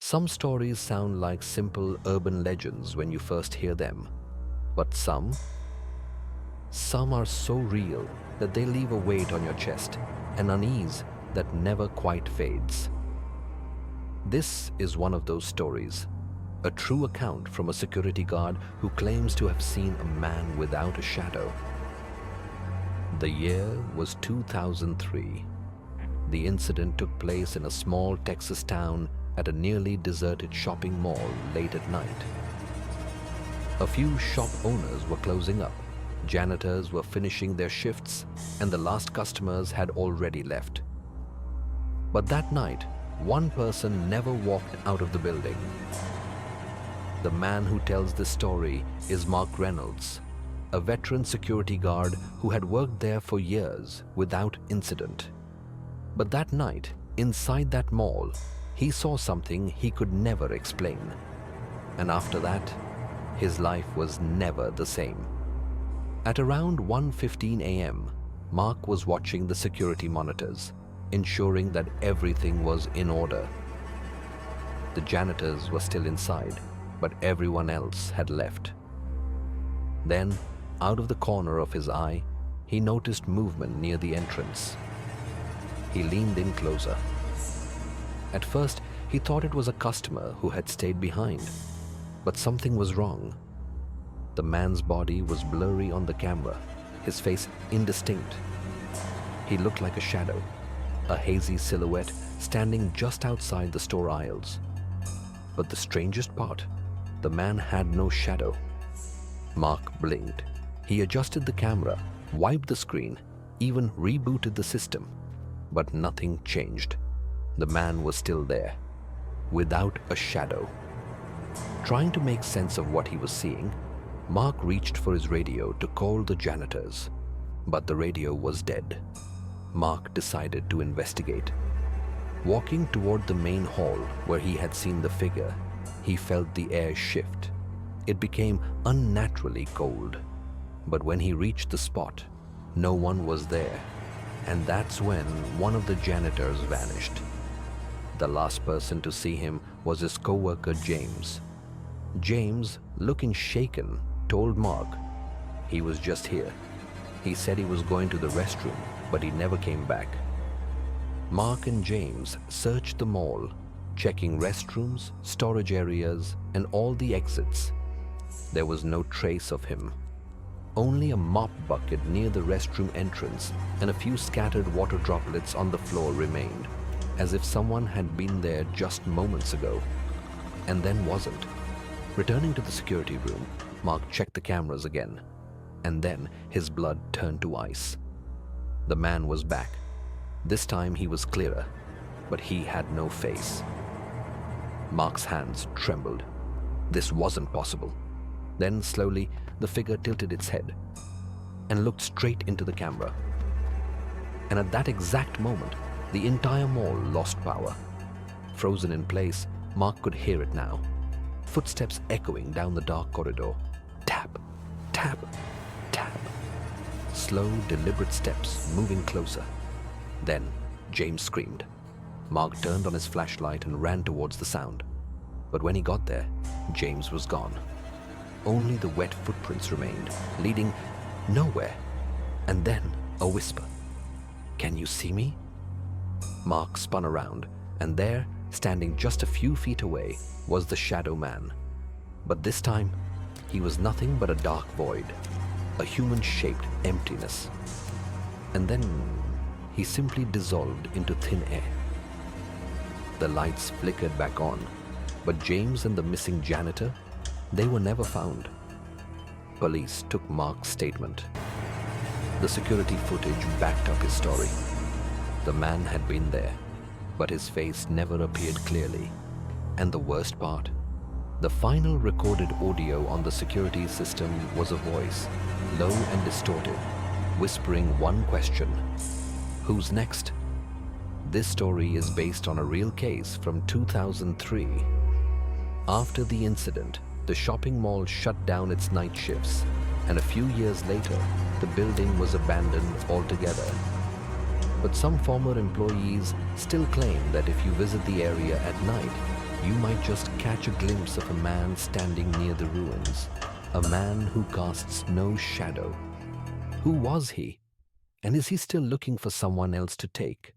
Some stories sound like simple urban legends when you first hear them, but some are so real that they leave a weight on your chest, an unease that never quite fades. This is one of those stories, a true account from a security guard who claims to have seen a man without a shadow. The year was 2003. The incident took place in a small Texas town at a nearly deserted shopping mall late at night. A few shop owners were closing up, janitors were finishing their shifts, and the last customers had already left. But that night, one person never walked out of the building. The man who tells this story is Mark Reynolds, a veteran security guard who had worked there for years without incident. But that night, inside that mall, he saw something he could never explain. And after that, his life was never the same. At around 1:15 a.m., Mark was watching the security monitors, ensuring that everything was in order. The janitors were still inside, but everyone else had left. Then, out of the corner of his eye, he noticed movement near the entrance. He leaned in closer. At first, he thought it was a customer who had stayed behind, but something was wrong. The man's body was blurry on the camera, his face indistinct. He looked like a shadow, a hazy silhouette standing just outside the store aisles. But the strangest part, the man had no shadow. Mark blinked. He adjusted the camera, wiped the screen, even rebooted the system. But nothing changed. The man was still there, without a shadow. Trying to make sense of what he was seeing, Mark reached for his radio to call the janitors, but the radio was dead. Mark decided to investigate. Walking toward the main hall where he had seen the figure, he felt the air shift. It became unnaturally cold. But when he reached the spot, no one was there. And that's when one of the janitors vanished. The last person to see him was his co-worker James. James, looking shaken, told Mark he was just here. He said he was going to the restroom, but he never came back. Mark and James searched the mall, checking restrooms, storage areas, and all the exits. There was no trace of him. Only a mop bucket near the restroom entrance and a few scattered water droplets on the floor remained, as if someone had been there just moments ago, and then wasn't. Returning to the security room, Mark checked the cameras again, and then his blood turned to ice. The man was back. This time he was clearer, but he had no face. Mark's hands trembled. This wasn't possible. Then slowly, the figure tilted its head and looked straight into the camera. And at that exact moment, the entire mall lost power. Frozen in place, Mark could hear it now. Footsteps echoing down the dark corridor. Tap, tap, tap. Slow, deliberate steps moving closer. Then, James screamed. Mark turned on his flashlight and ran towards the sound. But when he got there, James was gone. Only the wet footprints remained, leading nowhere. And then a whisper. "Can you see me?" Mark spun around, and there, standing just a few feet away, was the shadow man. But this time, he was nothing but a dark void, a human-shaped emptiness. And then he simply dissolved into thin air. The lights flickered back on, but James and the missing janitor, they were never found. Police took Mark's statement. The security footage backed up his story. The man had been there, but his face never appeared clearly. And the worst part, the final recorded audio on the security system was a voice, low and distorted, whispering one question: who's next? This story is based on a real case from 2003. After the incident, the shopping mall shut down its night shifts, and a few years later, the building was abandoned altogether. But some former employees still claim that if you visit the area at night, you might just catch a glimpse of a man standing near the ruins, a man who casts no shadow. Who was he? And is he still looking for someone else to take?